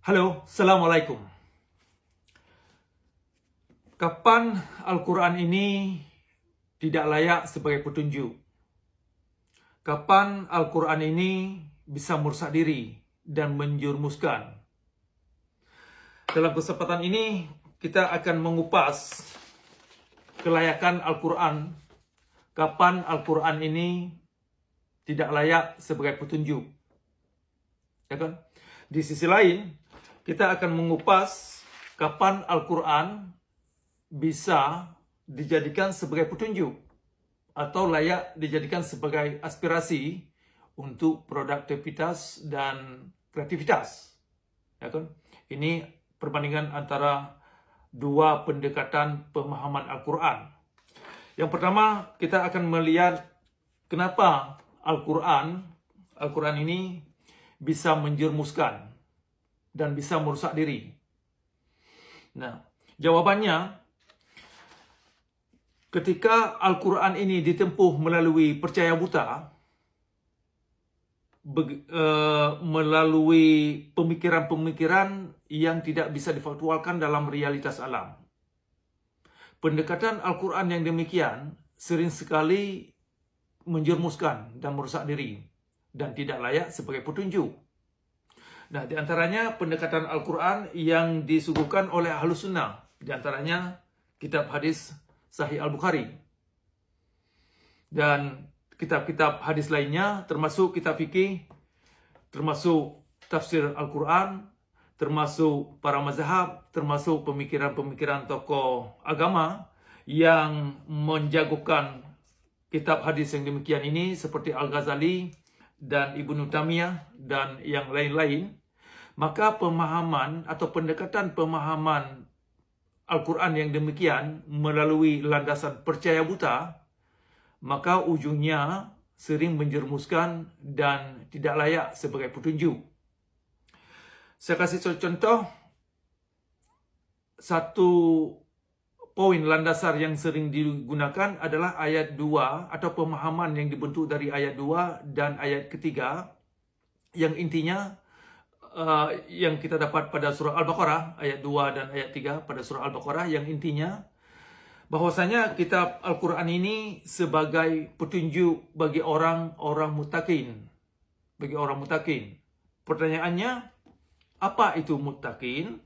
Halo, Assalamualaikum. Kapan Al-Quran ini tidak layak sebagai petunjuk? Kapan Al-Quran ini bisa merusak diri dan menjerumuskan? Dalam kesempatan ini, kita akan mengupas kelayakan Al-Quran. Kapan Al-Quran ini tidak layak sebagai petunjuk? Ya kan? Di sisi lain, kita akan mengupas kapan Al-Quran bisa dijadikan sebagai petunjuk atau layak dijadikan sebagai aspirasi untuk produktivitas dan kreativitas. Ya kan? Ini perbandingan antara dua pendekatan pemahaman Al-Quran. Yang pertama, kita akan melihat kenapa Al-Quran ini bisa menjerumuskan dan bisa merusak diri. Nah, jawabannya, ketika Al-Quran ini ditempuh melalui percaya buta, melalui pemikiran-pemikiran yang tidak bisa difaktualkan dalam realitas alam. Pendekatan Al-Quran yang demikian sering sekali menjerumuskan dan merusak diri dan tidak layak sebagai petunjuk. Nah, di antaranya pendekatan Al-Quran yang disuguhkan oleh Ahlus Sunnah, di antaranya kitab hadis Sahih Al-Bukhari dan kitab-kitab hadis lainnya, termasuk kitab fikih, termasuk tafsir Al-Quran, termasuk para mazhab, termasuk pemikiran-pemikiran tokoh agama yang menjagokan kitab hadis yang demikian ini seperti Al-Ghazali dan Ibnu Taimiyah dan yang lain-lain. Maka pemahaman atau pendekatan pemahaman Al-Quran yang demikian melalui landasan percaya buta, maka ujungnya sering menjerumuskan dan tidak layak sebagai petunjuk. Saya kasih contoh satu poin landasar yang sering digunakan adalah ayat 2 atau pemahaman yang dibentuk dari ayat 2 dan ayat ketiga, yang intinya yang kita dapat pada surah Al-Baqarah ayat 2 dan ayat 3 pada surah Al-Baqarah, yang intinya bahwasanya kitab Al-Quran ini sebagai petunjuk bagi orang-orang muttaqin. Bagi orang muttaqin. Pertanyaannya, apa itu muttaqin?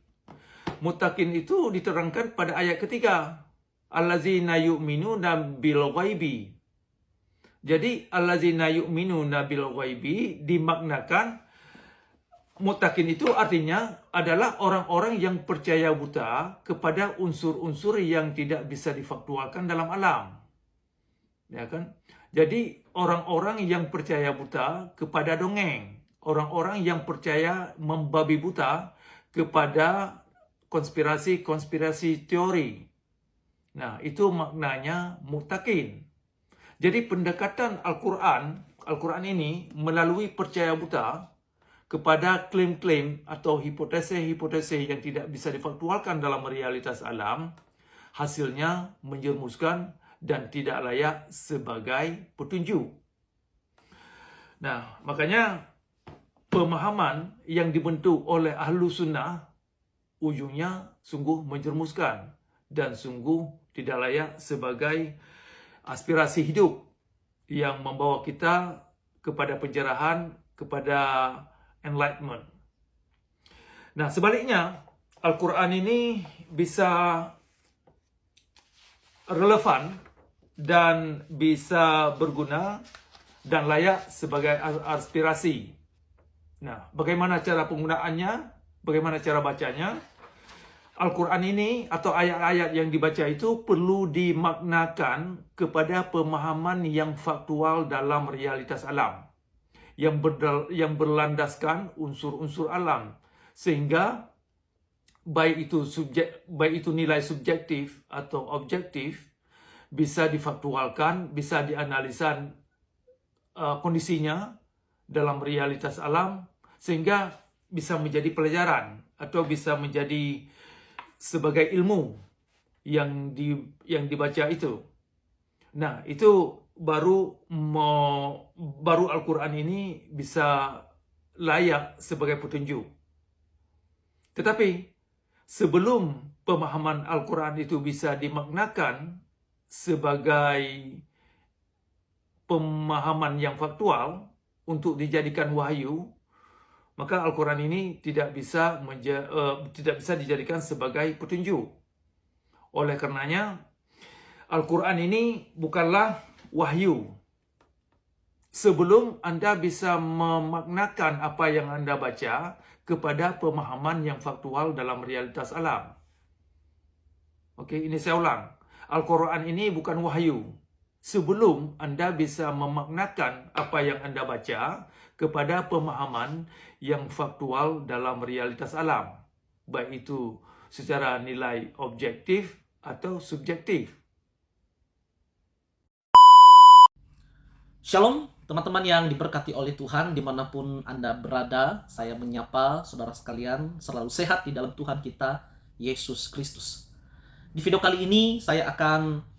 Muttaqin itu diterangkan pada ayat ketiga. Allazina yu'minuna bil ghaibi. Jadi allazina yu'minuna bil ghaibi dimaknakan muttaqin itu artinya adalah orang-orang yang percaya buta kepada unsur-unsur yang tidak bisa difaktualkan dalam alam. Ya kan? Jadi orang-orang yang percaya buta kepada dongeng, orang-orang yang percaya membabi buta kepada konspirasi-konspirasi teori. Nah, itu maknanya muttaqin. Jadi pendekatan Al-Quran ini melalui percaya buta kepada klaim-klaim atau hipotesis-hipotesis yang tidak bisa difaktualkan dalam realitas alam, hasilnya menjerumuskan dan tidak layak sebagai petunjuk. Nah, makanya pemahaman yang dibentuk oleh Ahlus Sunnah ujungnya sungguh menjerumuskan dan sungguh tidak layak sebagai aspirasi hidup yang membawa kita kepada pencerahan, kepada enlightenment. Nah, sebaliknya, Al-Quran ini bisa relevan dan bisa berguna dan layak sebagai aspirasi. Nah, bagaimana cara penggunaannya? Bagaimana cara bacanya? Al-Quran ini atau ayat-ayat yang dibaca itu perlu dimaknakan kepada pemahaman yang faktual dalam realitas alam, yang berlandaskan unsur-unsur alam, sehingga baik itu nilai subjektif atau objektif bisa difaktualkan, bisa dianalisa kondisinya dalam realitas alam, sehingga bisa menjadi pelajaran atau bisa menjadi sebagai ilmu yang dibaca itu. Nah, itu baru Al-Quran ini bisa layak sebagai petunjuk. Tetapi sebelum pemahaman Al-Quran itu bisa dimaknakan sebagai pemahaman yang faktual untuk dijadikan wahyu, maka Al-Quran ini tidak bisa dijadikan sebagai petunjuk. Oleh karenanya, Al-Quran ini bukanlah wahyu. Sebelum Anda bisa memaknakan apa yang Anda baca kepada pemahaman yang faktual dalam realitas alam. Oke, ini saya ulang. Al-Quran ini bukan wahyu. Sebelum Anda bisa memaknakan apa yang Anda baca kepada pemahaman yang faktual dalam realitas alam, baik itu secara nilai objektif atau subjektif. Shalom, teman-teman yang diberkati oleh Tuhan dimanapun Anda berada. Saya menyapa saudara sekalian selalu sehat di dalam Tuhan kita, Yesus Kristus. Di video kali ini saya akan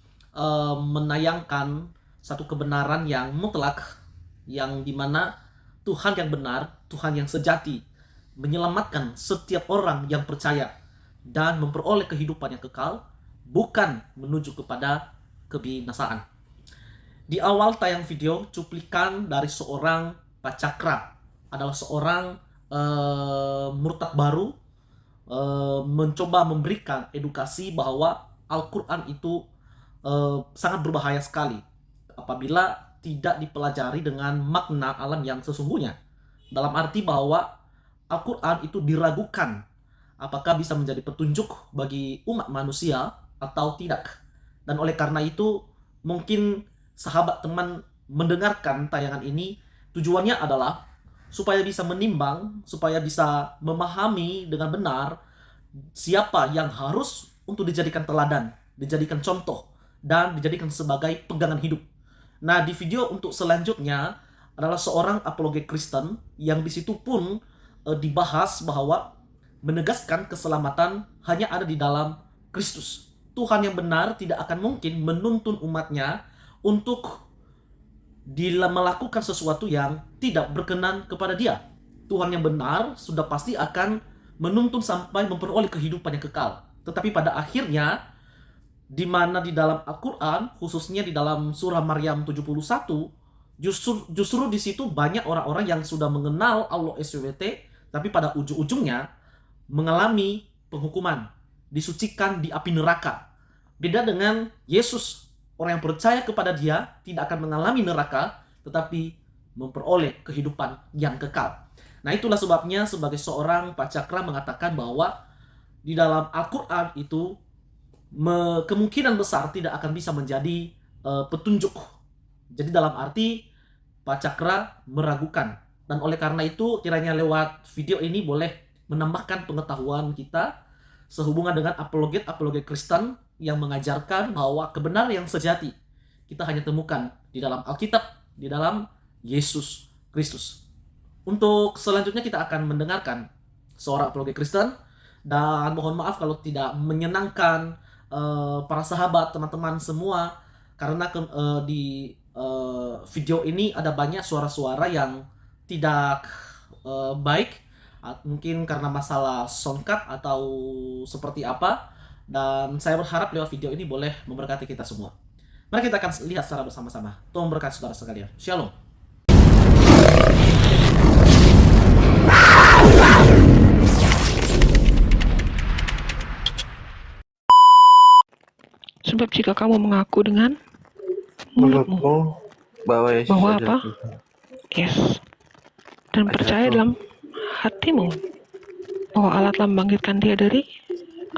menayangkan satu kebenaran yang mutlak, yang dimana Tuhan yang benar, Tuhan yang sejati, menyelamatkan setiap orang yang percaya dan memperoleh kehidupan yang kekal, bukan menuju kepada kebinasaan. Di awal tayang video, cuplikan dari seorang pacakra, adalah seorang murtad baru, mencoba memberikan edukasi bahwa Al-Quran itu sangat berbahaya sekali apabila tidak dipelajari dengan makna alam yang sesungguhnya. Dalam arti bahwa Al-Quran itu diragukan apakah bisa menjadi petunjuk bagi umat manusia atau tidak. Dan oleh karena itu, mungkin sahabat teman mendengarkan tayangan ini, tujuannya adalah supaya bisa menimbang, supaya bisa memahami dengan benar siapa yang harus untuk dijadikan teladan, dijadikan contoh, dan dijadikan sebagai pegangan hidup. Nah, di video untuk selanjutnya adalah seorang apologet Kristen yang di situ pun dibahas bahwa menegaskan keselamatan hanya ada di dalam Kristus. Tuhan yang benar tidak akan mungkin menuntun umatnya untuk melakukan sesuatu yang tidak berkenan kepada Dia. Tuhan yang benar sudah pasti akan menuntun sampai memperoleh kehidupan yang kekal. Tetapi pada akhirnya, di mana di dalam Al-Quran, khususnya di dalam surah Maryam 71, justru di situ banyak orang-orang yang sudah mengenal Allah SWT, tapi pada ujung-ujungnya mengalami penghukuman, disucikan di api neraka. Beda dengan Yesus, orang yang percaya kepada Dia tidak akan mengalami neraka, tetapi memperoleh kehidupan yang kekal. Nah, itulah sebabnya sebagai seorang pacakra mengatakan bahwa di dalam Al-Quran itu kemungkinan besar tidak akan bisa menjadi petunjuk. Jadi dalam arti pacakra meragukan. Dan oleh karena itu, kiranya lewat video ini boleh menambahkan pengetahuan kita sehubungan dengan apologet Kristen yang mengajarkan bahwa kebenaran yang sejati kita hanya temukan di dalam Alkitab, di dalam Yesus Kristus. Untuk selanjutnya kita akan mendengarkan seorang apologet Kristen, dan mohon maaf kalau tidak menyenangkan para sahabat, teman-teman semua, karena di video ini ada banyak suara-suara yang tidak baik, mungkin karena masalah soundcard atau seperti apa, dan saya berharap lewat video ini boleh memberkati kita semua. Mari kita akan lihat secara bersama-sama. Tuhan berkati saudara sekalian. Shalom. Sebab jika kamu mengaku dengan mulutmu bahwa apa? Yes. Dan percaya dalam hatimu bahwa Allah telah membangkitkan Dia dari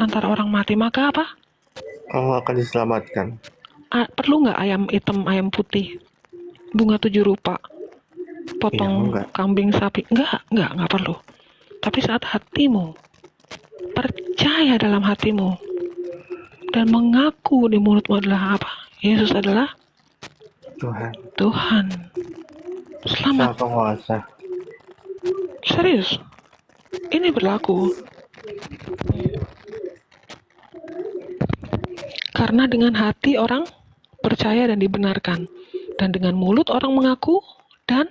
antara orang mati, maka apa? kamu akan diselamatkan. Perlu nggak ayam hitam, ayam putih, bunga 7 rupa, potong kambing, sapi? Nggak perlu. Tapi saat hatimu percaya dalam hatimu dan mengaku di mulutmu adalah apa? Yesus adalah Tuhan. Selamat. Penguasa. Serius. Ini berlaku. Karena dengan hati orang percaya dan dibenarkan, dan dengan mulut orang mengaku dan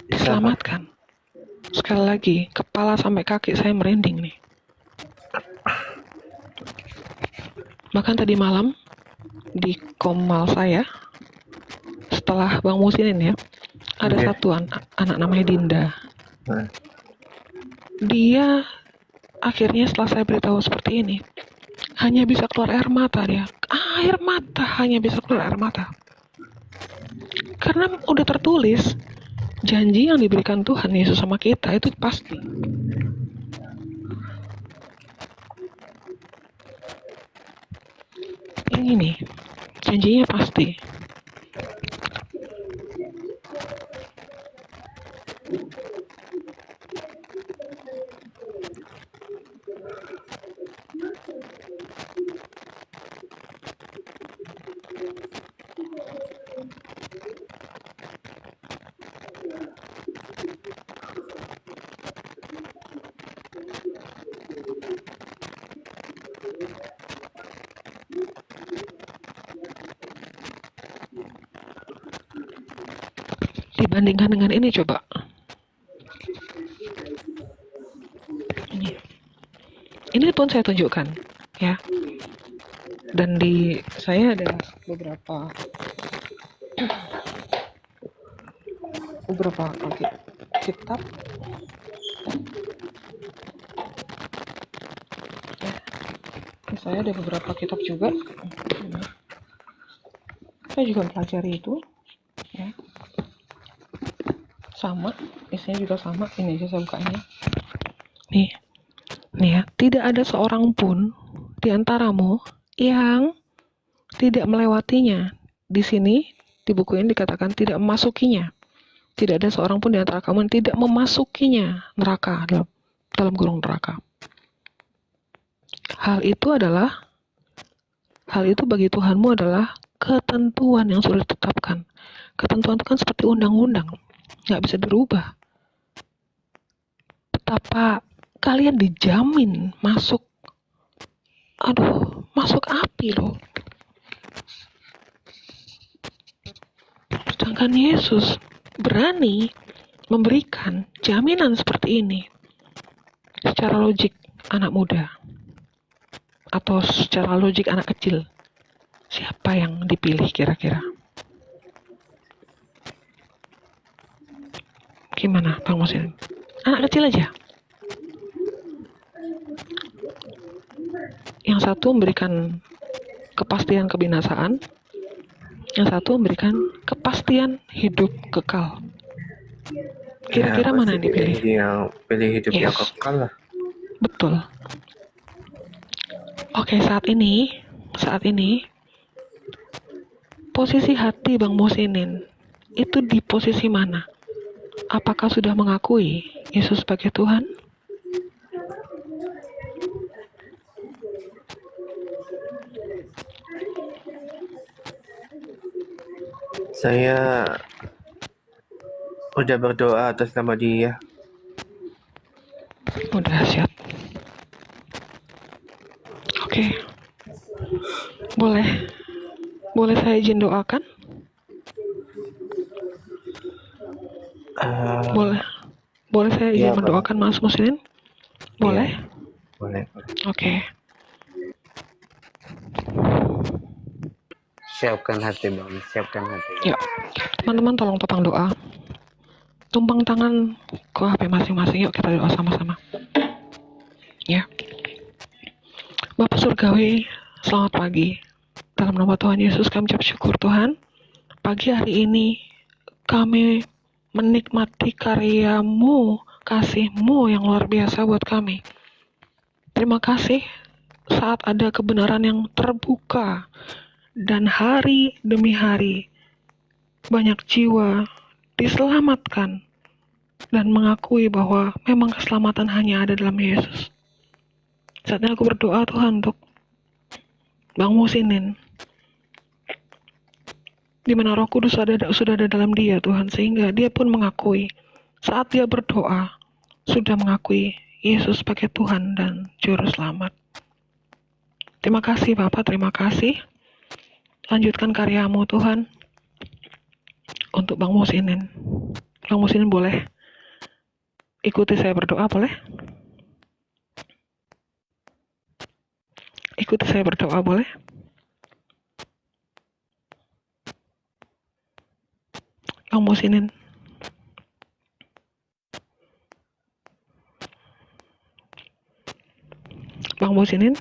diselamatkan. Sekali lagi, kepala sampai kaki saya merinding nih. Bahkan tadi malam di komal saya, setelah Bang Musinin ya, ada Oke. satu anak namanya Dinda. Nah, Dia akhirnya setelah saya beritahu seperti ini, hanya bisa keluar air mata dia. Air mata, hanya bisa keluar air mata. Karena udah tertulis, janji yang diberikan Tuhan Yesus sama kita itu pasti. Yang ini, janjinya pasti. Dibandingkan dengan ini coba. Ini pun saya tunjukkan ya. Dan di saya ada beberapa kitab. Di saya ada beberapa kitab juga. Saya juga mempelajari itu ya. Sama, isinya juga sama. Ini aja saya bukanya. Nih ya, tidak ada seorang pun di antaramu yang tidak melewatinya. Di sini di buku ini dikatakan tidak memasukinya. Tidak ada seorang pun di antara kamu yang tidak memasukinya, neraka, dalam gurun neraka. Hal itu bagi Tuhanmu adalah ketentuan yang sudah ditetapkan. Ketentuan itu kan seperti undang-undang, nggak bisa dirubah. Betapa kalian dijamin masuk api loh. Sedangkan Yesus berani memberikan jaminan seperti ini secara logik anak muda atau secara logik anak kecil. Siapa yang dipilih kira-kira? Gimana Bang Musin? Anak kecil aja. Yang satu memberikan kepastian kebinasaan, yang satu memberikan kepastian hidup kekal. Kira-kira mana yang dipilih? Pilih hidup yang Yes. kekal lah. Betul. Oke, saat ini posisi hati Bang Musinin itu di posisi mana? Apakah sudah mengakui Yesus sebagai Tuhan? Saya udah berdoa atas nama dia. Udah siap. Oke. Boleh saya izin doakan? Boleh saya izin Iya, mendoakan Mas Muslim? Boleh? Boleh. Oke. Siapkan hati Bang, siapkan hati. Yuk, teman-teman tolong topang doa. Tumpang tangan ke HP masing-masing. Yuk kita doa sama-sama. Ya. Bapak Surgawi, selamat pagi. Dalam nama Tuhan Yesus kami ucap syukur Tuhan. Pagi hari ini kami menikmati karya-Mu, kasih-Mu yang luar biasa buat kami. Terima kasih saat ada kebenaran yang terbuka dan hari demi hari banyak jiwa diselamatkan dan mengakui bahwa memang keselamatan hanya ada dalam Yesus. Saatnya aku berdoa Tuhan untuk Bang Musinin, di mana Roh Kudus sudah ada dalam dia Tuhan, sehingga dia pun mengakui saat dia berdoa sudah mengakui Yesus sebagai Tuhan dan Juru Selamat. Terima kasih Bapak, terima kasih. Lanjutkan karya-Mu Tuhan untuk Bang Musinin. Bang Musinin boleh ikuti saya berdoa, boleh? Ikuti saya berdoa, boleh? Bosinin. Bang Bosinin.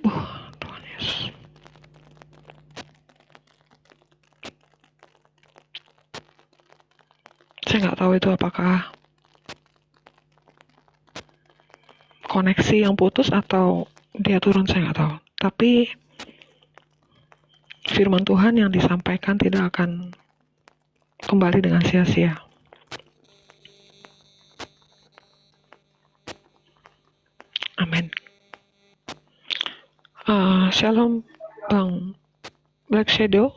Tuhan Yesus. Saya nggak tahu itu apakah koneksi yang putus atau dia turun, saya nggak tahu. Tapi firman Tuhan yang disampaikan tidak akan kembali dengan sia-sia. Amin. Shalom Bang Black Shadow.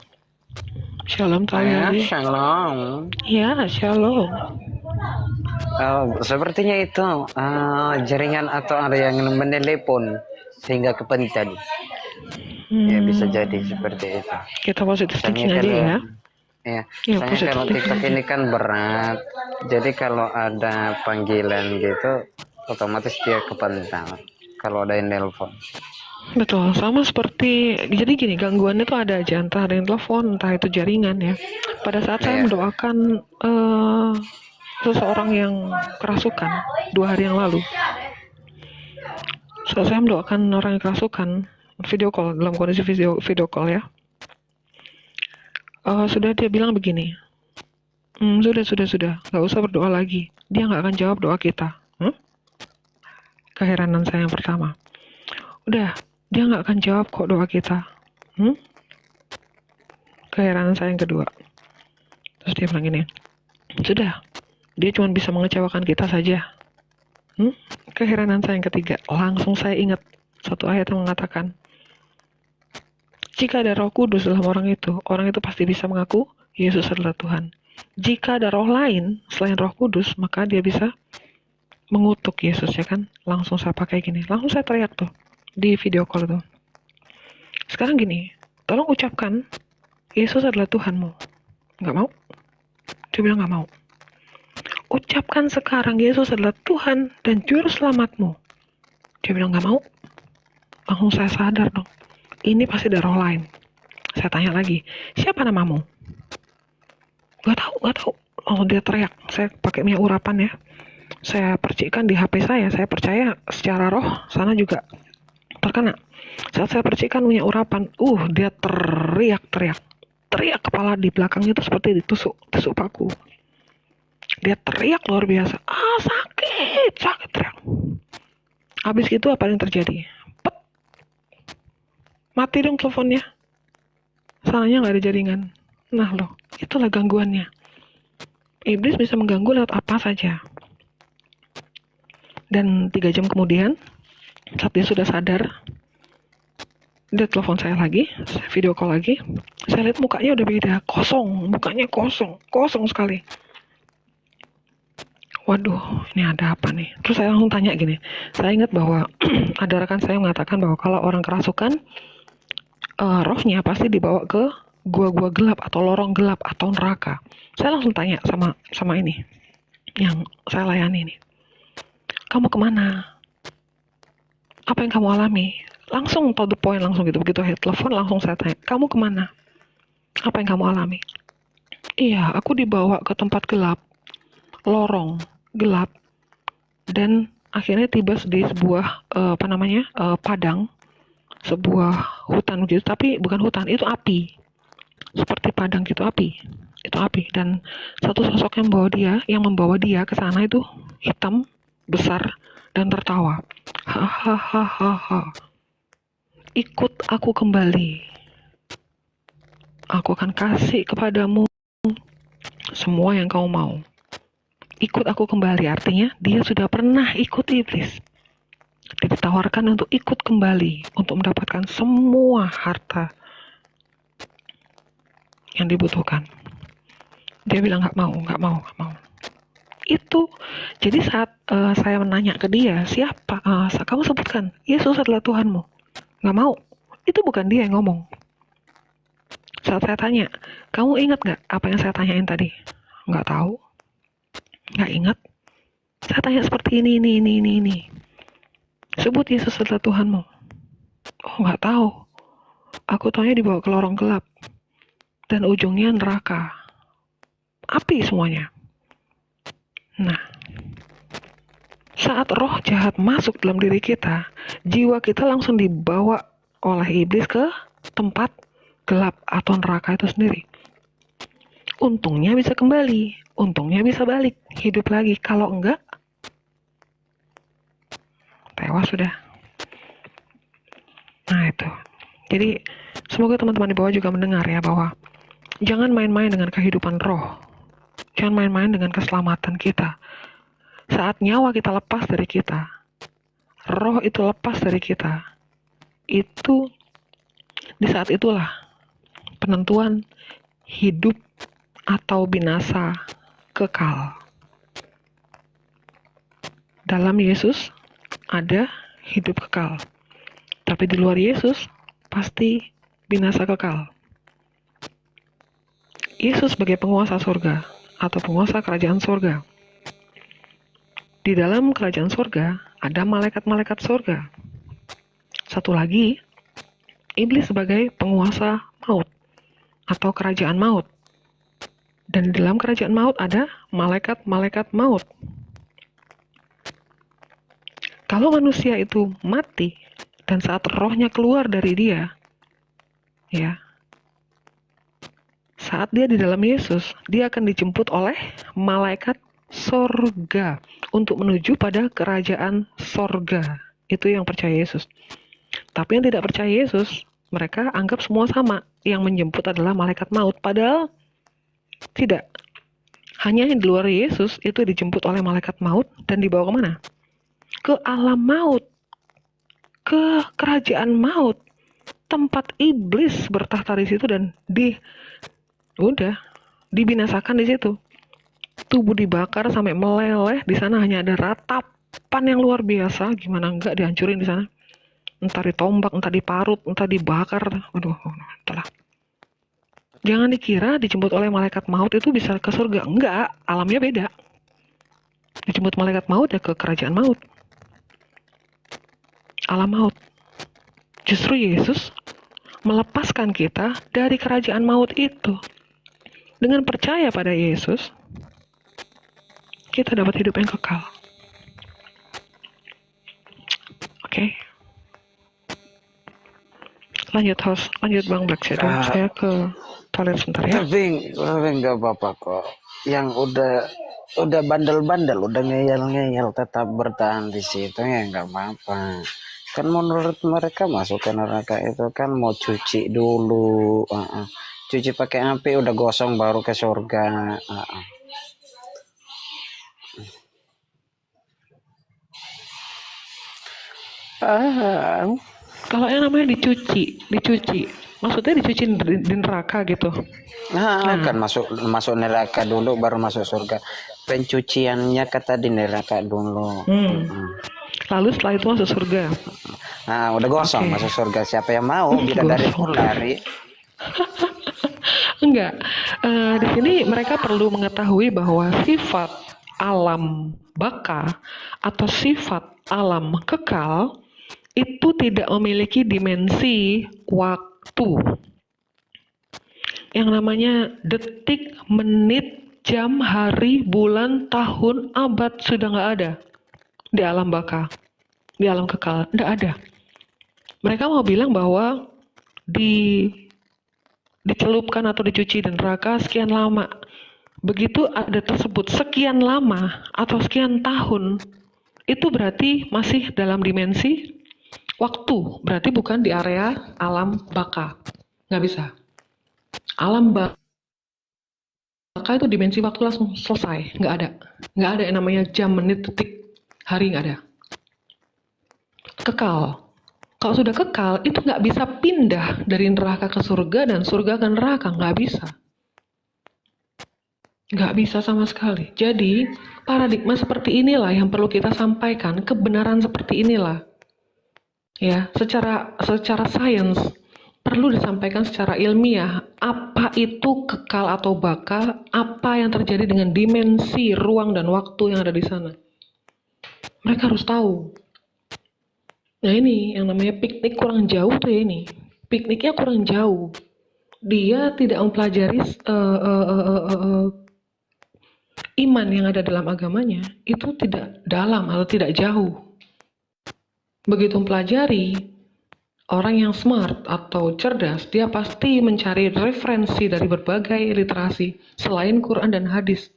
Shalom Tayari. Shalom. Ya, shalom. Sepertinya itu jaringan atau ada yang menelepon sehingga kepencet. Ya bisa jadi seperti itu. Kita positif thinking Soalnya aja kalau- ya. Ya, Ya, soalnya positif kalau thinking TikTok aja. ini kan berat. Jadi kalau ada panggilan gitu, otomatis dia kepental. Kalau ada yang nelpon. Betul, sama seperti, jadi gini, gangguan itu ada aja, entah ada yang telepon, entah itu jaringan ya. Pada saat saya Iya. mendoakan seseorang yang kerasukan 2 hari yang lalu, saat saya mendoakan orang yang kerasukan, video call, dalam kondisi video call ya, sudah dia bilang begini, sudah, nggak usah berdoa lagi, dia nggak akan jawab doa kita. Keheranan saya yang pertama, udah, dia nggak akan jawab kok doa kita. Keheranan saya yang kedua, terus dia bilang gini, sudah, dia cuma bisa mengecewakan kita saja. Keheranan saya yang ketiga, langsung saya ingat satu ayat yang mengatakan, jika ada Roh Kudus dalam orang itu pasti bisa mengaku Yesus adalah Tuhan. Jika ada roh lain selain Roh Kudus, maka dia bisa mengutuk Yesus, ya kan? Langsung saya pakai gini, langsung saya teriak tuh di video call tuh. Sekarang gini, tolong ucapkan Yesus adalah Tuhanmu. Nggak mau? Dia bilang nggak mau. Ucapkan sekarang Yesus adalah Tuhan dan Juru Selamatmu. Dia bilang nggak mau. Langsung saya sadar dong, ini pasti ada roh lain. Saya tanya lagi, siapa namamu? Nggak tahu. Langsung dia teriak. Saya pakai minyak urapan ya. Saya percikkan di HP saya percaya secara roh sana juga terkena. Saat saya percikkan minyak urapan, dia teriak kepala di belakangnya itu seperti ditusuk paku. Dia teriak luar biasa, sakit teriak. Habis itu apa yang terjadi? Pet. Mati dong teleponnya. Sananya nggak ada jaringan. Nah loh, itulah gangguannya. Iblis bisa mengganggu lewat apa saja. Dan 3 jam kemudian, saat dia sudah sadar, dia telepon saya lagi, saya video call lagi. Saya lihat mukanya udah beda, mukanya kosong sekali. Waduh, ini ada apa nih? Terus saya langsung tanya gini, saya ingat bahwa ada rekan saya mengatakan bahwa kalau orang kerasukan, rohnya pasti dibawa ke gua-gua gelap atau lorong gelap atau neraka. Saya langsung tanya sama ini, yang saya layani ini. Kamu kemana? Apa yang kamu alami? Langsung to the point, langsung gitu. Begitu saya telepon, langsung saya tanya, kamu kemana? Apa yang kamu alami? Iya, aku dibawa ke tempat gelap, lorong gelap, dan akhirnya tiba di sebuah padang, sebuah hutan gitu. Tapi bukan hutan, itu api, seperti padang gitu, itu api. Dan satu sosok yang membawa dia ke sana itu hitam, besar, dan tertawa. Hahaha. Ikut aku kembali. Aku akan kasih kepadamu semua yang kau mau. Ikut aku kembali, artinya dia sudah pernah ikut iblis. Dia ditawarkan untuk ikut kembali, untuk mendapatkan semua harta yang dibutuhkan. Dia bilang nggak mau. Itu, jadi saat saya menanya ke dia, siapa? Kamu sebutkan, Yesus adalah Tuhanmu. Nggak mau. Itu bukan dia yang ngomong. Saat saya tanya, kamu ingat nggak apa yang saya tanyain tadi? Nggak tahu. Nggak ingat. Saya tanya seperti ini. Sebut Yesus adalah Tuhanmu. Oh, nggak tahu. Aku taunya dibawa ke lorong gelap. dan ujungnya neraka. Api semuanya. Nah, saat roh jahat masuk dalam diri kita, jiwa kita langsung dibawa oleh iblis ke tempat gelap atau neraka itu sendiri. Untungnya bisa kembali, untungnya bisa balik, hidup lagi. Kalau enggak, tewas sudah. Nah itu. Jadi semoga teman-teman di bawah juga mendengar ya bahwa jangan main-main dengan kehidupan roh. Jangan main-main dengan keselamatan kita. Saat nyawa kita lepas dari kita, roh itu lepas dari kita, itu di saat itulah penentuan hidup atau binasa kekal. Dalam Yesus ada hidup kekal, tapi di luar Yesus pasti binasa kekal. Yesus sebagai penguasa surga atau penguasa kerajaan surga. Di dalam kerajaan surga ada malaikat-malaikat surga. Satu lagi, iblis sebagai penguasa maut atau kerajaan maut. Dan di dalam kerajaan maut ada malaikat-malaikat maut. Kalau manusia itu mati dan saat rohnya keluar dari dia, ya, saat dia di dalam Yesus, dia akan dijemput oleh malaikat sorga untuk menuju pada kerajaan sorga. Itu yang percaya Yesus. Tapi yang tidak percaya Yesus, mereka anggap semua sama. Yang menjemput adalah malaikat maut. Padahal tidak. Hanya yang di luar Yesus itu dijemput oleh malaikat maut dan dibawa kemana? Ke alam maut. Ke kerajaan maut. Tempat iblis bertahta di situ dan dibinasakan di situ. Tubuh dibakar sampai meleleh, di sana hanya ada ratapan yang luar biasa, gimana enggak dihancurin di sana. Entah ditombak, entah diparut, entah dibakar. Waduh, entahlah. Jangan dikira dijemput oleh malaikat maut itu bisa ke surga. Enggak, alamnya beda. Dijemput malaikat maut ya ke kerajaan maut. Alam maut. Justru Yesus melepaskan kita dari kerajaan maut itu. Dengan percaya pada Yesus, kita dapat hidup yang kekal. Oke. Lanjut host, lanjut Bang Black Shadow. Saya ke toilet sebentar ya. Tapi nggak apa-apa kok. Yang udah bandel-bandel, udah ngeyel-ngeyel, tetap bertahan di situ ya nggak apa-apa. Kan menurut mereka masuk ke neraka itu kan mau cuci dulu, cuci pakai api udah gosong baru ke surga. Kalau yang namanya dicuci, maksudnya dicuci di neraka gitu. Kan masuk neraka dulu baru masuk surga. Pencuciannya kata di neraka dulu. Lalu setelah itu masuk surga. Nah, udah gosong masuk surga. Siapa yang mau bidadari pun lari. Enggak. Di sini mereka perlu mengetahui bahwa sifat alam baka atau sifat alam kekal itu tidak memiliki dimensi waktu. Yang namanya detik, menit, jam, hari, bulan, tahun, abad sudah nggak ada di alam baka, di alam kekal, nggak ada. Mereka mau bilang bahwa dicelupkan atau dicuci di neraka sekian lama. Begitu ada tersebut sekian lama atau sekian tahun, itu berarti masih dalam dimensi waktu, berarti bukan di area alam baka. Nggak bisa. Alam baka itu dimensi waktu langsung selesai. Nggak ada. Nggak ada yang namanya jam, menit, detik, hari, nggak ada. Kekal. Kalau sudah kekal, itu nggak bisa pindah dari neraka ke surga dan surga ke neraka. Nggak bisa. Nggak bisa sama sekali. Jadi, paradigma seperti inilah yang perlu kita sampaikan. Kebenaran seperti inilah. Ya, secara sains perlu disampaikan secara ilmiah apa itu kekal atau baka, apa yang terjadi dengan dimensi ruang dan waktu yang ada di sana. Mereka harus tahu. Nah ini yang namanya piknik kurang jauh tuh ya ini. Pikniknya kurang jauh. dia tidak mempelajari iman yang ada dalam agamanya itu tidak dalam atau tidak jauh. Begitu mempelajari, orang yang smart atau cerdas, dia pasti mencari referensi dari berbagai literasi selain Quran dan hadis.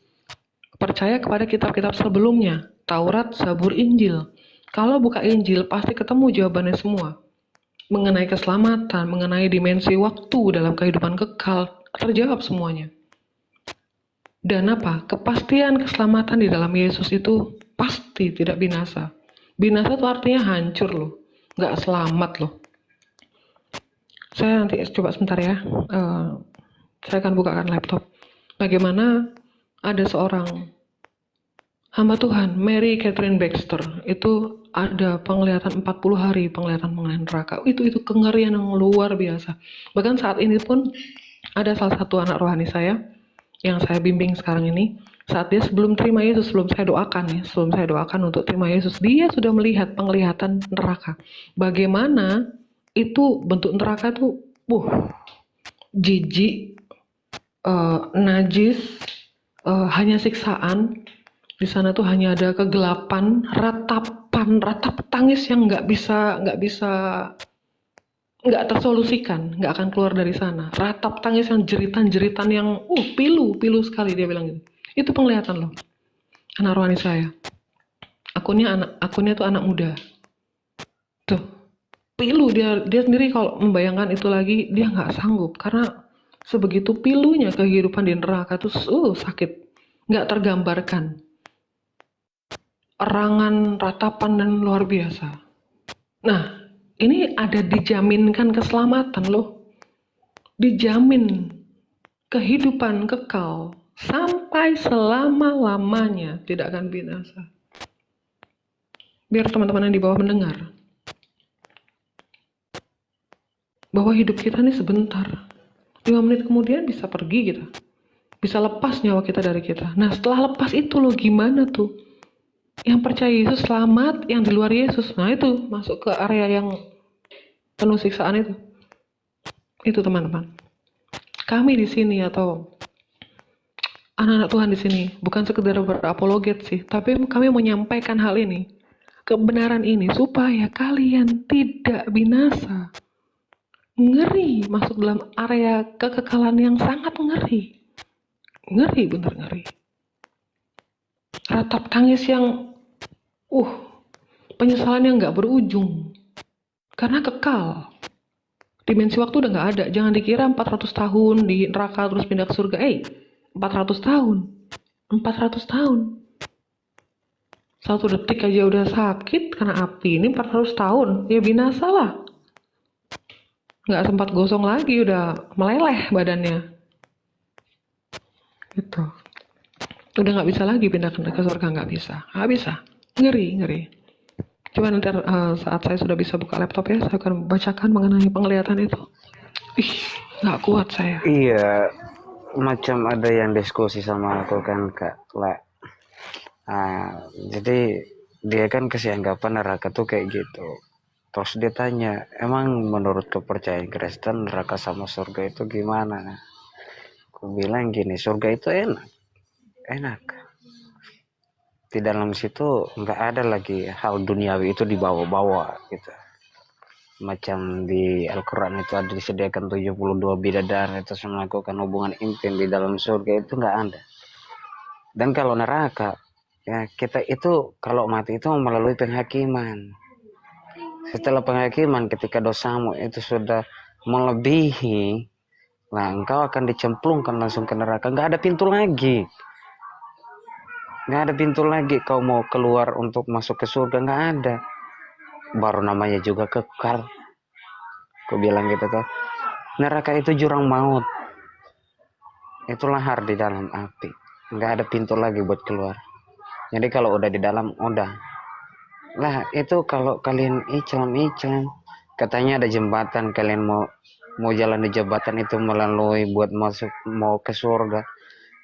Percaya kepada kitab-kitab sebelumnya, Taurat, Zabur, Injil. Kalau buka Injil, pasti ketemu jawabannya semua. Mengenai keselamatan, mengenai dimensi waktu dalam kehidupan kekal, terjawab semuanya. Dan apa? Kepastian keselamatan di dalam Yesus itu pasti tidak binasa. Binasa itu artinya hancur loh, nggak selamat loh. Saya nanti coba sebentar ya. Saya akan bukakan laptop. Bagaimana ada seorang hamba Tuhan, Mary Catherine Baxter, itu ada penglihatan 40 hari, penglihatan mengenai neraka. Itu kengerian yang luar biasa. Bahkan saat ini pun ada salah satu anak rohani saya yang saya bimbing sekarang ini, saat dia sebelum terima Yesus, sebelum saya doakan untuk terima Yesus, dia sudah melihat penglihatan neraka. Bagaimana itu bentuk neraka itu, jijik, najis, hanya siksaan. Di sana tuh hanya ada kegelapan, ratap tangis yang nggak tersolusikan, nggak akan keluar dari sana. Ratap tangis yang jeritan yang pilu sekali, dia bilang gitu. Itu penglihatan loh, anak rohani saya. Akunnya tuh anak muda. Tuh, pilu dia sendiri kalau membayangkan itu lagi dia nggak sanggup karena sebegitu pilunya kehidupan di neraka tuh sakit, nggak tergambarkan. Erangan, ratapan dan luar biasa. Nah, ini ada dijaminkan keselamatan loh. Dijamin kehidupan kekal sampai selama-lamanya, tidak akan binasa. Biar teman-teman yang di bawah mendengar bahwa hidup kita ini sebentar. 5 menit kemudian bisa pergi kita. Bisa lepas nyawa kita dari kita. Nah, setelah lepas itu loh gimana tuh? Yang percaya Yesus selamat, yang di luar Yesus. Nah, itu masuk ke area yang penuh siksaan itu. Itu teman-teman. Kami di sini atau anak-anak Tuhan di sini bukan sekedar berapologet sih, tapi kami menyampaikan hal ini, kebenaran ini supaya kalian tidak binasa. Ngeri masuk dalam area kekekalan yang sangat ngeri. Ngeri, bener ngeri. Ratap tangis yang penyesalan yang nggak berujung. Karena kekal. Dimensi waktu udah nggak ada. Jangan dikira 400 tahun di neraka terus pindah ke surga. 400 tahun. 400 tahun. 1 detik aja udah sakit karena api. Ini 400 tahun. Ya binasa lah. Nggak sempat gosong lagi, udah meleleh badannya. Gitu. Udah nggak bisa lagi pindah ke surga, nggak bisa. Ngeri. Coba nanti saat saya sudah bisa buka laptop ya, saya akan bacakan mengenai penglihatan itu. Nggak kuat saya. Iya, macam ada yang diskusi sama aku kan Kak La. Jadi dia kan kasih anggapan neraka tuh kayak gitu. Terus dia tanya, emang menurut kepercayaan Kristen neraka sama surga itu gimana? Aku bilang gini, surga itu enak. Di dalam situ nggak ada lagi hal duniawi itu dibawa-bawa gitu. Macam di Al-Quran itu ada disediakan 72 bidadari itu melakukan hubungan intim di dalam surga, itu nggak ada. Dan kalau neraka, ya kita itu kalau mati itu melalui penghakiman. Setelah penghakiman, ketika dosamu itu sudah melebihi, nah engkau akan dicemplungkan langsung ke neraka. Nggak ada pintu lagi. Kau mau keluar untuk masuk ke surga, nggak ada. Baru namanya juga kekal. Aku bilang gitu tuh. Neraka itu jurang maut. Itu lahar di dalam api. Nggak ada pintu lagi buat keluar. Jadi kalau udah di dalam, udah. Lah itu kalau kalian iclam. Katanya ada jembatan, kalian mau jalan di jembatan itu melalui buat mau ke surga.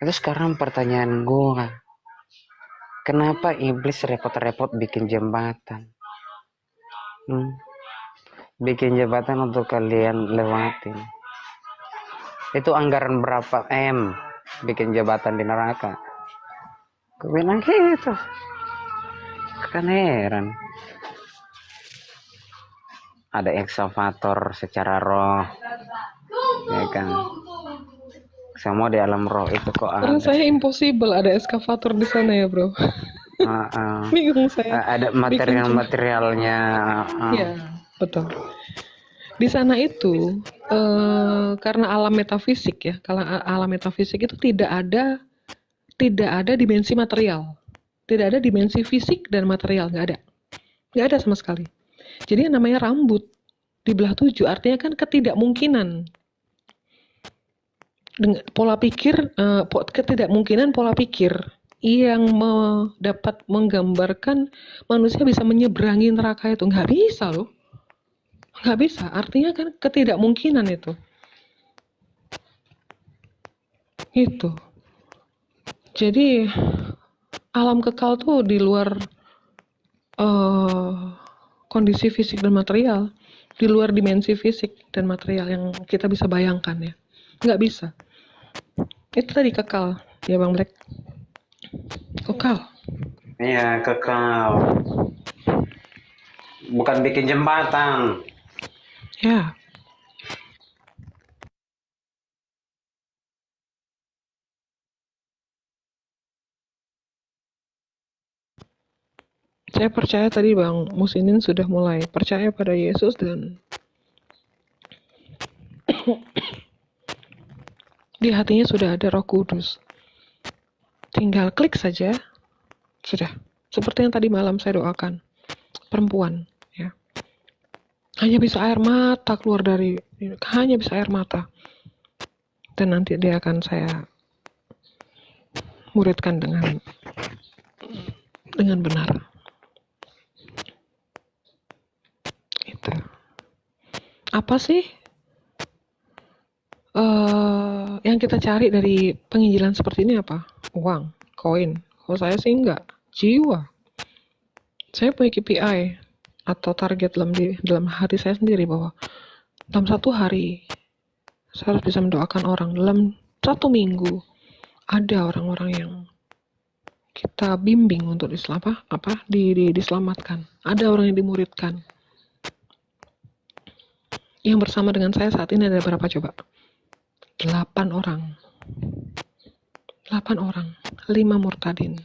Itu sekarang pertanyaan gue. Kenapa iblis repot-repot bikin jembatan? Bikin jembatan untuk kalian lewatin. Itu anggaran berapa M bikin jabatan di neraka? Gue bilang gitu. Kan heran. Ada eksavator secara roh, ya kan? Semua di alam roh itu kok ada. Rasanya impossible ada eskavator di sana ya, bro. Bingung saya. Ada material-materialnya. Iya, betul. Di sana itu karena alam metafisik ya, kalau alam metafisik itu tidak ada dimensi material, tidak ada dimensi fisik dan material, nggak ada sama sekali. Jadi yang namanya rambut dibelah 7 artinya kan ketidakmungkinan. Dengan pola pikir, ketidakmungkinan pola pikir yang dapat menggambarkan manusia bisa menyeberangi neraka itu nggak bisa loh, nggak bisa. Artinya kan ketidakmungkinan itu. Jadi alam kekal tuh di luar kondisi fisik dan material, di luar dimensi fisik dan material yang kita bisa bayangkan ya, nggak bisa. Itu tadi kekal ya Bang Black. Kekal. Iya, kekal. Bukan bikin jembatan. Ya. Saya percaya tadi Bang Musinin sudah mulai percaya pada Yesus dan di hatinya sudah ada Roh Kudus. Tinggal klik saja, sudah. Seperti yang tadi malam saya doakan, perempuan, ya. Hanya bisa air mata keluar hanya bisa air mata. Dan nanti dia akan saya muridkan dengan benar. Itu. Apa sih yang kita cari dari penginjilan seperti ini apa? Uang, koin. Kalau saya sih enggak, jiwa. Saya punya KPI atau target dalam hati saya sendiri bahwa dalam 1 hari saya harus bisa mendoakan orang. Dalam 1 minggu ada orang-orang yang kita bimbing untuk diselamatkan. Ada orang yang dimuridkan. Yang bersama dengan saya saat ini ada berapa coba? 8 orang. 8 orang, 5 murtadin.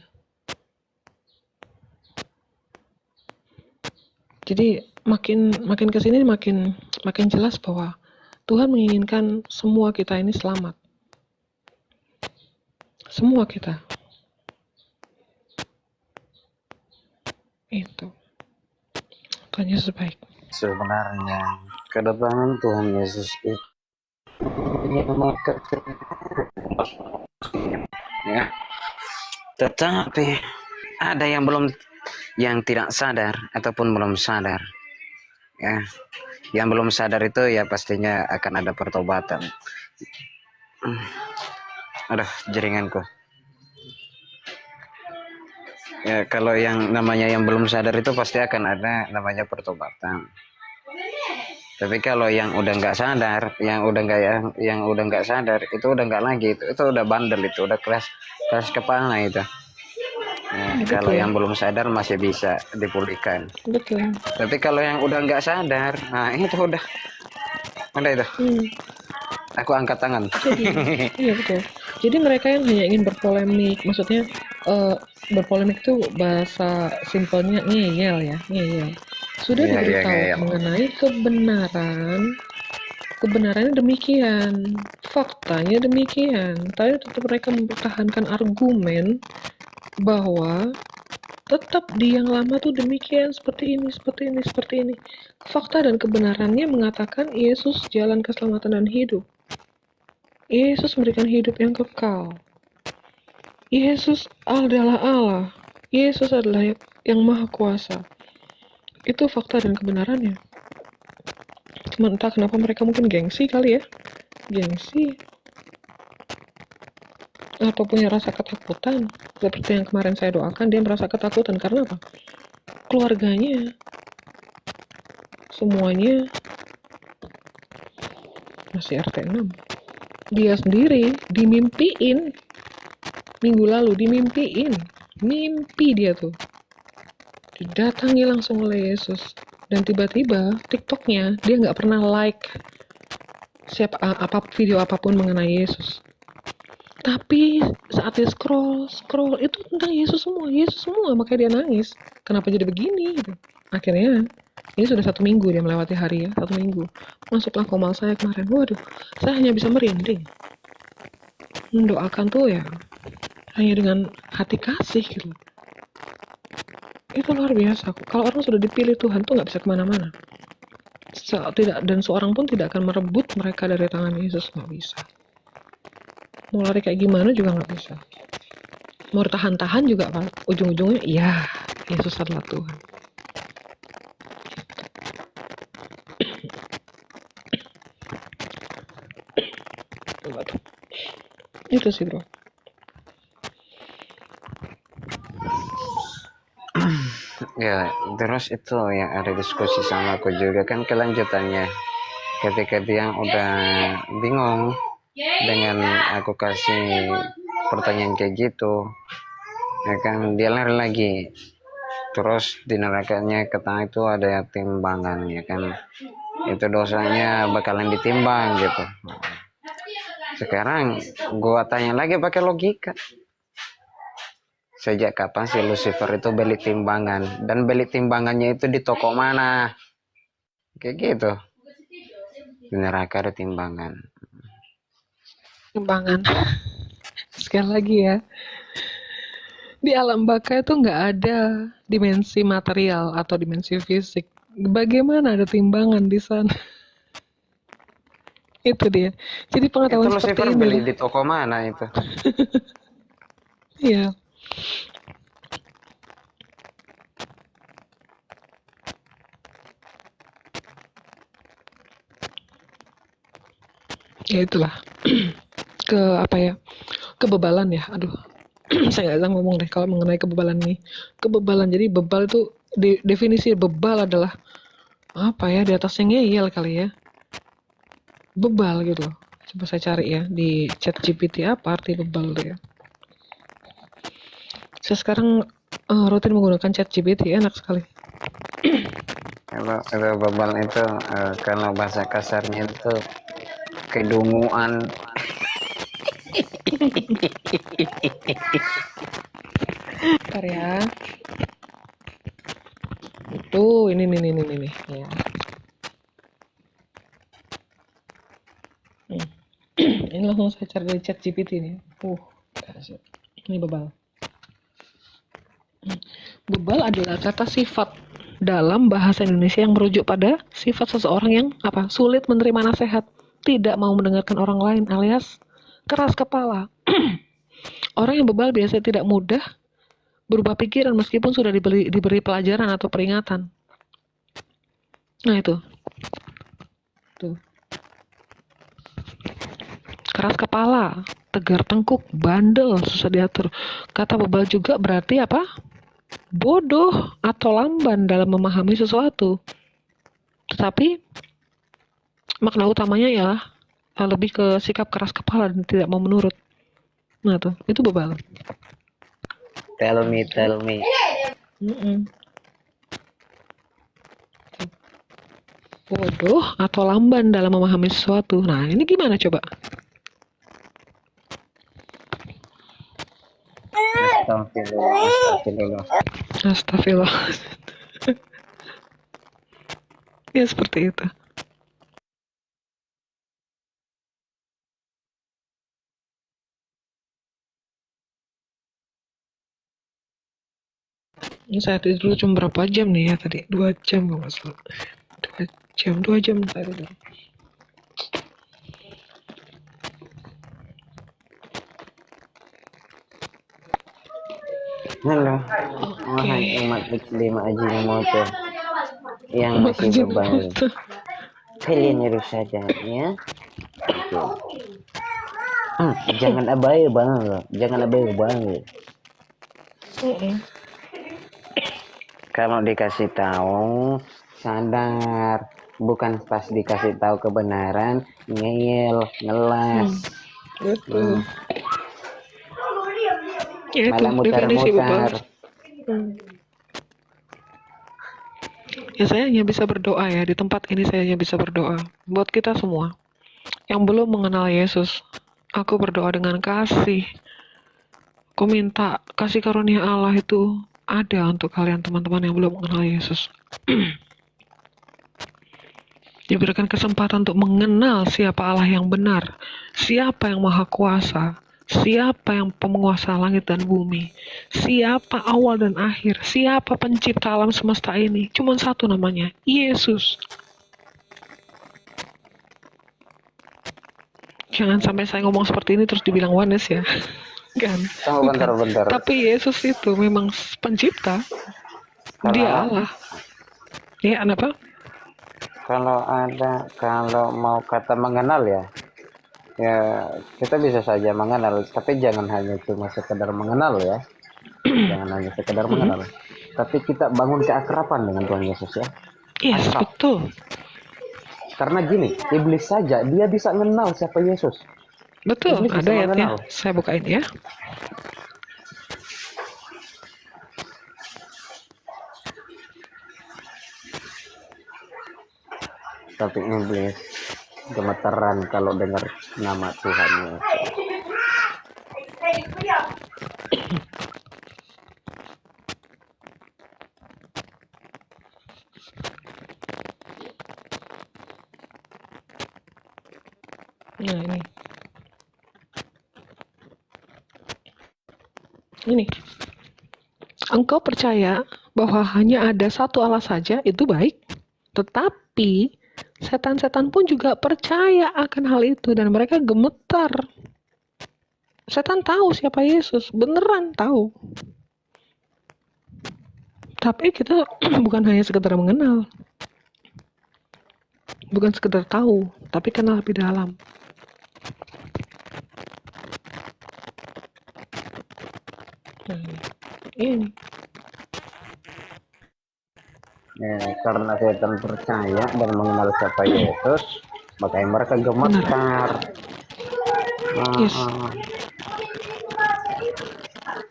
Jadi makin kesini makin jelas bahwa Tuhan menginginkan semua kita ini selamat. Semua kita. Itu. Tuhan Yesus baik. Sebenarnya kedatangan Tuhan Yesus itu ya, tetapi ada yang tidak sadar ataupun belum sadar ya. Yang belum sadar itu ya pastinya akan ada pertobatan. Aduh, jaringanku ya. Kalau yang namanya yang belum sadar itu pasti akan ada namanya pertobatan. Tapi kalau yang udah nggak sadar, yang udah nggak sadar itu udah nggak lagi, itu udah bandel, itu udah keras kepala itu. Nah, kalau yang belum sadar masih bisa dipulihkan. Betul. Tapi kalau yang udah nggak sadar, nah itu udah itu. Aku angkat tangan. Iya betul. Jadi mereka yang hanya ingin berpolemik, maksudnya berpolemik itu bahasa simpelnya ngeyel ya, ngeyel. Sudah diberitahu mengenai kebenarannya demikian, faktanya demikian, tapi tetap mereka mempertahankan argumen bahwa tetap di yang lama tuh demikian, seperti ini. Fakta dan kebenarannya mengatakan Yesus jalan keselamatan dan hidup. Yesus memberikan hidup yang kekal. Yesus adalah Allah. Yesus adalah yang maha kuasa. Itu fakta dan kebenarannya. Cuma entah kenapa mereka mungkin gengsi kali ya. Gengsi. Atau punya rasa ketakutan. Seperti yang kemarin saya doakan, dia merasa ketakutan. Karena apa? Keluarganya. Semuanya masih RT 6. Dia sendiri dimimpiin minggu lalu, dimimpiin. Mimpi dia tuh. Didatangi langsung oleh Yesus. Dan tiba-tiba TikToknya dia nggak pernah like video apapun mengenai Yesus. Tapi saat dia scroll itu tentang Yesus semua, makanya dia nangis. Kenapa jadi begini? Gitu. Akhirnya ini sudah 1 minggu dia melewati hari ya, 1 minggu. Masuklah komal saya kemarin. Waduh, saya hanya bisa merinding. Mendoakan tuh ya hanya dengan hati kasih gitu. Itu luar biasa. Kalau orang sudah dipilih Tuhan tuh nggak bisa kemana-mana. Dan seorang pun tidak akan merebut mereka dari tangan Yesus, nggak bisa. Mau lari kayak gimana juga nggak bisa. Mau tahan-tahan juga ujung-ujungnya ya Yesus adalah Tuhan. Itu sih bro. Ya, terus itu yang ada diskusi sama aku juga kan kelanjutannya. Ketika dia udah bingung dengan aku kasih pertanyaan kayak gitu, ya kan dia lari lagi. Terus di nerakanya kata itu ada timbangan, ya kan. Itu dosanya bakalan ditimbang gitu. Sekarang gua tanya lagi pakai logika. Sejak kapan sih Lucifer itu beli timbangan? Dan beli timbangannya itu di toko mana? Kayak gitu. Di neraka ada timbangan. Timbangan. Sekali lagi ya. Di alam baka itu nggak ada dimensi material atau dimensi fisik. Bagaimana ada timbangan di sana? Itu dia. Jadi pengetahuan Itu seperti Lucifer ini. beli di toko mana itu? Iya. Ya itulah. Kebebalan ya. Aduh. Saya nggak bisa ngomong deh kalau mengenai kebebalan ini. Kebebalan. Jadi bebal itu definisi bebal adalah apa ya, di atasnya ngeyel kali ya. Bebal gitu. Coba saya cari ya di chat GPT apa arti bebal tuh ya. Saya sekarang rutin menggunakan chat GPT, enak sekali. Kalau bebal itu kalau bahasa kasarnya itu kedunguan. Bentar ya. Tuh, ini ya. Ini langsung saya cari dari chat GPT nih. Ini bebal. Bebal adalah kata sifat dalam bahasa Indonesia yang merujuk pada sifat seseorang yang sulit menerima nasihat, tidak mau mendengarkan orang lain, alias keras kepala. Orang yang bebal biasanya tidak mudah berubah pikiran meskipun sudah diberi pelajaran atau peringatan. Nah itu. Tuh. Keras kepala, tegar tengkuk, bandel, susah diatur. Kata bebal juga berarti apa? Bodoh atau lamban dalam memahami sesuatu. Tetapi makna utamanya ya lebih ke sikap keras kepala dan tidak mau menurut. Nah tuh, itu bebal. Tell me. Bodoh atau lamban dalam memahami sesuatu. Nah, ini gimana coba? Astagfirullah. Ya seperti itu. Ini saya tidur cuma berapa jam nih ya tadi? 2 jam kalau nggak salah. 2 jam saya tidur. Halo, wahai umat muslim Ajinomoto yang masih berbalik, kalian harus sadar ya. Jangan abai banget. Kalau dikasih tahu sadar, bukan pas dikasih tahu kebenaran ngeyel, ngelas. Gitu. Hmm, Ya itu malah definisi mutar-mutar. bebas. Ya saya hanya bisa berdoa ya, di tempat ini saya hanya bisa berdoa. Buat kita semua yang belum mengenal Yesus, aku berdoa dengan kasih. Aku minta kasih karunia Allah itu ada untuk kalian teman-teman yang belum mengenal Yesus. Diberikan kesempatan untuk mengenal siapa Allah yang benar, siapa yang maha kuasa, siapa yang penguasa langit dan bumi, siapa awal dan akhir, siapa pencipta alam semesta ini. Cuma satu namanya, Yesus. Jangan sampai saya ngomong seperti ini terus dibilang oneness ya. Kan? Tunggu Bukan. bentar-bentar. Tapi Yesus itu memang pencipta. Dia Allah. Ya, apa? Kalau mau kata mengenal ya, ya kita bisa saja mengenal, tapi jangan hanya cuma sekedar mengenal ya. Jangan hanya sekedar mengenal. Tapi kita bangun keakraban dengan Tuhan Yesus ya. Yes, Akrab. betul. Karena gini, iblis saja dia bisa mengenal siapa Yesus. Betul, Iblis ada bisa ayatnya. mengenal. Saya bukain ya. Tapi iblis gemeteran kalau dengar nama Tuhan Yesus. Nah, ini. Engkau percaya bahwa hanya ada satu Allah saja, itu baik. Tetapi setan-setan pun juga percaya akan hal itu dan mereka gemetar. Setan tahu siapa Yesus, beneran tahu. Tapi kita bukan hanya sekedar mengenal. Bukan sekedar tahu, tapi kenal lebih dalam. Nah, ini. Ya, karena setan percaya dan mengenal siapa Yesus, makanya mereka gemetar. Yes.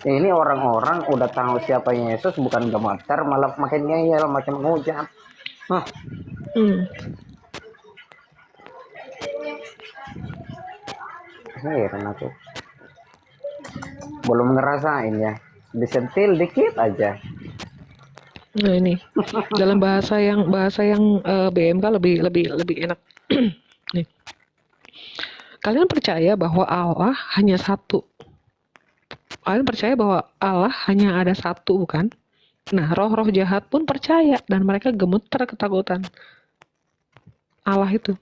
Ini orang-orang udah tahu siapa Yesus, bukan gemetar, malah makin ngeyel, makin menghujat. Heran aku. Belum ngerasain ya, disentil dikit aja. Nah ini dalam bahasa yang BMK lebih enak. Nih. Kalian percaya bahwa Allah hanya satu? Kalian percaya bahwa Allah hanya ada satu, bukan? Nah, roh-roh jahat pun percaya dan mereka gemetar ketakutan. Allah itu.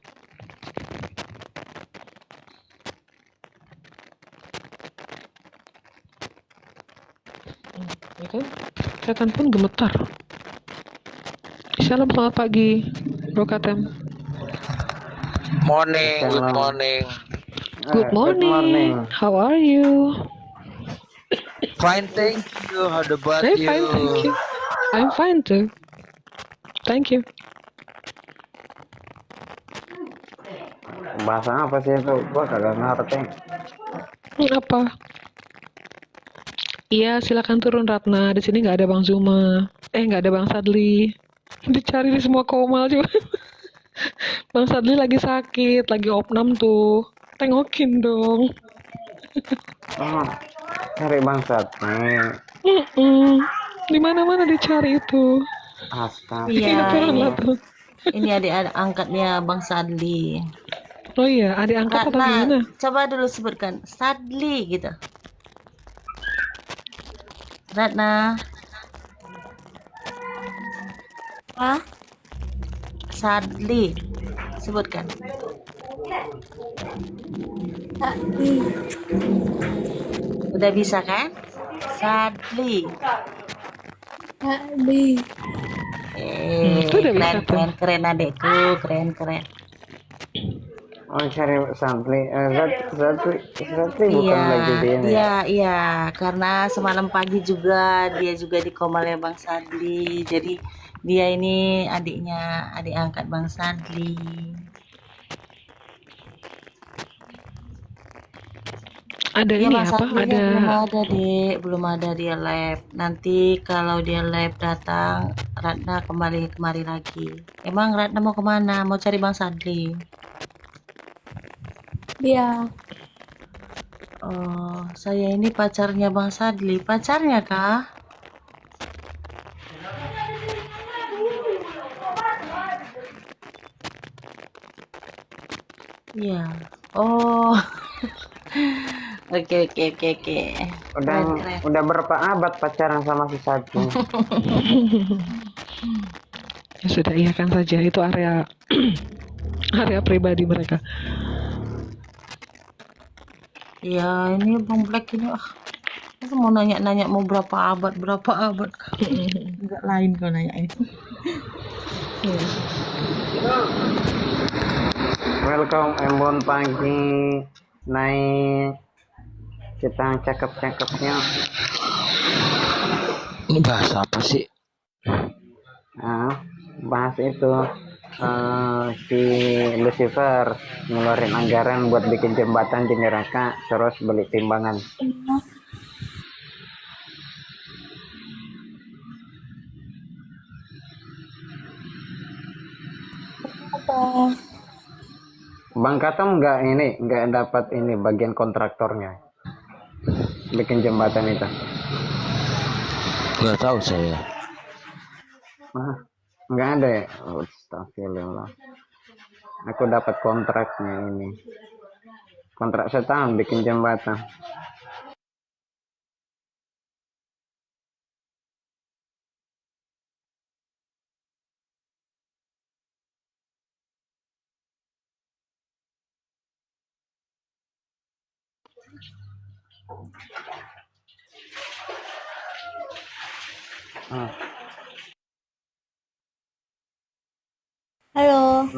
Ya kan? Setan pun gemetar. Shalom, selamat pagi, Bro Katem. Morning, good morning. Good morning. How are you? Fine, thank you. How about I'm you? fine, thank you. I'm fine too. Thank you. Bahasa apa sih itu? Gua kagak ngerti. Apa? Iya, silakan turun Ratna. Di sini nggak ada Bang Zuma. Nggak ada Bang Sadli. Dicari di semua komal juga. Bang Sadli lagi sakit, lagi opnam tuh. Tengokin dong. Cari bangsat nih. Di mana-mana dicari itu. Astaga. Iya, Turunlah tuh. ini adik angkatnya Bang Sadli. Oh iya, adik angkat apa gimana? Coba dulu sebutkan Sadli gitu. Ratna. Sadli. Sebutkan. Udah bisa kan? Sadli. Itu udah bisa tuh. Keren adekku, keren. Oh, cari Sadli. Sadli bukan lagi di ini. Iya, karena semalam pagi juga dia juga di komalnya Bang Sadli. Jadi dia ini adik angkat Bang Sadli. Ada Iya ini Bang apa? Sadlinya Ada belum ada dek, belum ada dia live. Nanti kalau dia live datang, Ratna kembali kemari lagi. Emang Ratna mau kemana? Mau cari Bang Sadli? Iya, Oh, saya ini pacarnya Bang Sadli. Pacarnya kah? Iya. Oh, oke oke oke oke. Udah Keren keren. udah berapa abad pacaran sama si Sadli? ya sudah iakan saja itu area area pribadi mereka. Ya ini Bang Black ini masa mau nanya-nanya mau berapa abad enggak lain kau nanya itu. Welcome Embon pagi naik kita cakep-cakepnya. Ini bahasa apa sih? Bahas itu si Lucifer ngeluarin anggaran buat bikin jembatan di neraka terus beli timbangan. apa? Bang Katam nggak dapat ini bagian kontraktornya bikin jembatan itu. Nggak tahu saya. Nggak ada ya? Oh, astagfirullah. Aku dapat kontraknya ini. Kontrak setahun bikin jembatan. Halo,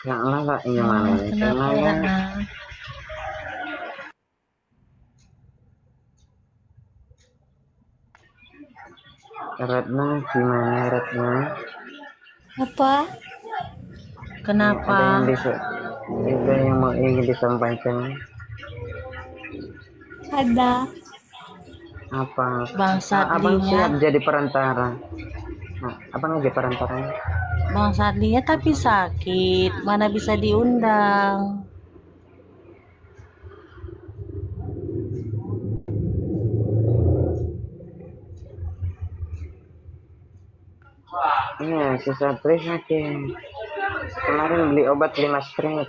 Kak Lala gimana nih? Kak Kenapa ya Lala Ratna? Ratna gimana Ratna? apa? Kenapa? Ada yang mau ingin disampaikan? Ada. Apa? Bang Abang Sadlinya, siap jadi perantara. Nah, abang aja perantaranya. Bang Sadlinya tapi sakit, mana bisa diundang. Iya, si Satri sakit. Kemarin beli obat 5 strip.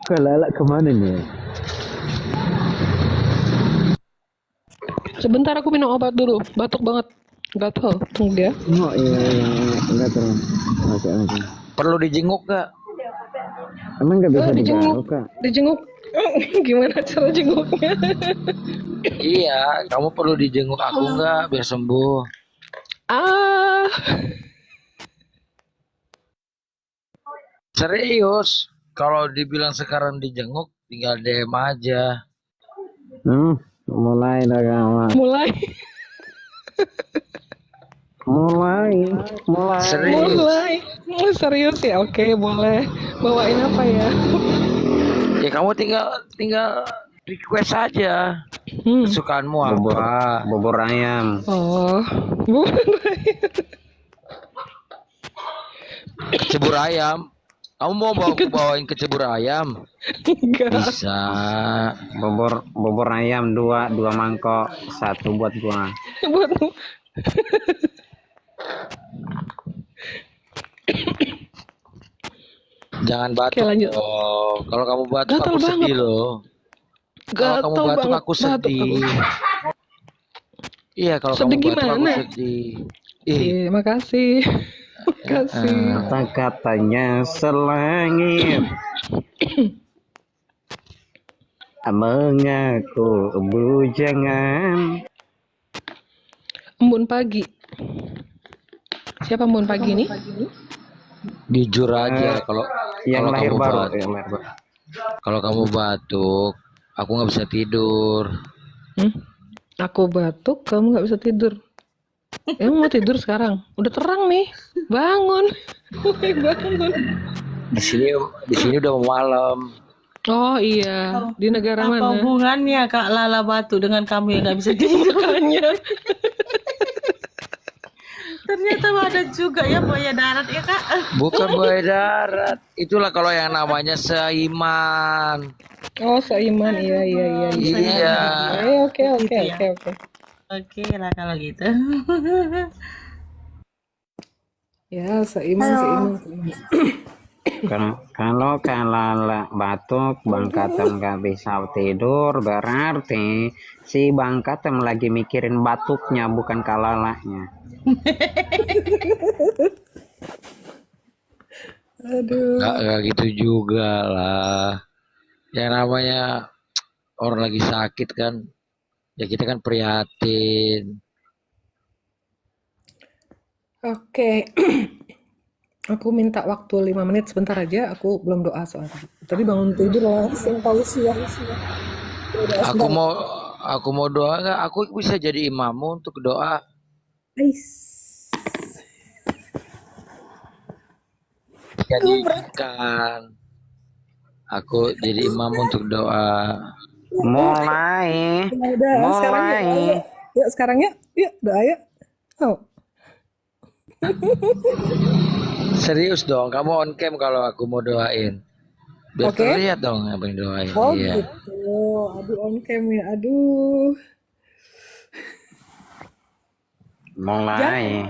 Kak Lala kemana nih? Sebentar aku minum obat dulu, batuk banget. Gatal, tunggu ya. Oh iya, enggak terus. Oke. Perlu dijenguk nggak? Emang nggak bisa dijenguk. diganggu Kak? Dijenguk. Gimana cara jenguknya? Iya, kamu perlu dijenguk aku nggak biar sembuh? Ah, Serius, kalau dibilang sekarang dijenguk, tinggal DM aja. Mulai dah kawan. mulai. Serius. Mulai. Serius ya, oke boleh. Bawain apa ya? Ya kamu tinggal request aja. Kesukaanmu apa? Bubur ayam. Oh, boleh. Cebur ayam. Kamu mau bawain ke cebur ayam? Enggak. Bisa. Bubur ayam dua mangkok, 1 buat gua. Buatmu. Jangan batuk. Oke, lanjut. Oh, kalau kamu batuk Gatal aku sedih banget. loh. Kalau kamu Gatal batuk banget aku batuk sedih. Iya, kalau Sedih kamu batuk aku gimana? sedih. Iya, makasih. Makasih. Kata-katanya selangit mengaku bujangan. Embun pagi. Siapa Mun pagi ini? Jujur aja kalau Yang kalau lahir kamu baru, batuk, yang lahir baru. kalau kamu batuk, aku nggak bisa tidur. Aku batuk, kamu nggak bisa tidur. Emang mau tidur sekarang? Udah terang nih. Bangun. Woi, bangun. Di sini udah mau malam. Oh iya, di negara Apa mana? hubungannya Kak Lala Batu dengan kamu yang nggak bisa tidur? Makanya. Ternyata ada juga ya buaya darat ya Kak. Bukan buaya darat. Itulah kalau yang namanya seiman. Oh, seiman. Iya. Iya. Oke. Oke lah kalau gitu. Ya, seiman. Kalau Lala batuk, Bang Katem nggak bisa tidur, berarti si Bang Katem lagi mikirin batuknya, bukan kalalanya. Nggak gitu juga lah. Yang namanya orang lagi sakit kan, ya kita kan prihatin. Oke. Aku minta waktu 5 menit sebentar aja, aku belum doa soalnya. Tadi bangun tidur langsung tausiah. Aku mau doa nggak? Aku bisa jadi imammu untuk doa. Jadikan aku jadi imam untuk doa. Mulai. Sekarang yuk doa yuk. Oh. Serius dong, kamu on cam kalau aku mau doain. Biar terlihat dong apa yang doain. Oh iya. gitu. Aduh on cam ya. Aduh. Mulai.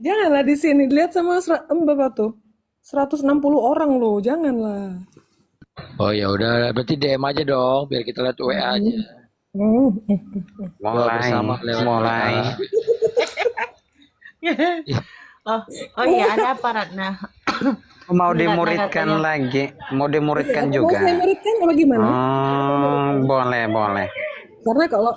Janganlah di sini dilihat sama Bapak tuh. 160 orang loh, janganlah. Oh ya udah, berarti DM aja dong biar kita lihat WA aja. Mulai. Oh iya, ada apa Ratna? Mau dimuridkan lagi, mau dimuridkan juga. Mau saya muridkan apa gimana? Boleh. Karena kalau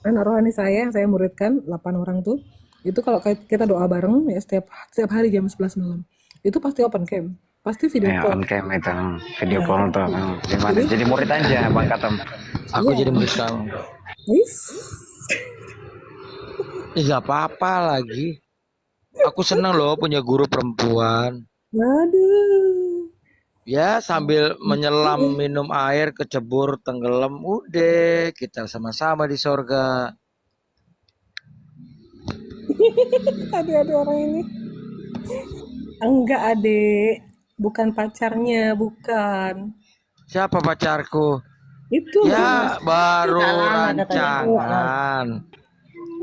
anak rohani saya muridkan 8 orang tuh, itu kalau kita doa bareng ya setiap hari jam 11 malam, itu pasti open cam, pasti video call. On cam itu, video call tuh. Gimana? Jadi murid aja, Bang Katem. Aku jadi murid kamu. Gak apa-apa lagi. Aku seneng loh punya guru perempuan. Aduh. Ya sambil menyelam minum air kecebur tenggelam, udah kita sama-sama di sorga. Aduh orang ini. Enggak adek, bukan pacarnya, bukan. Siapa pacarku? Itu ya baru Lama, rancangan.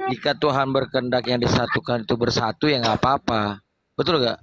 Jika Tuhan berkehendak yang disatukan itu bersatu ya nggak apa-apa. Betul nggak?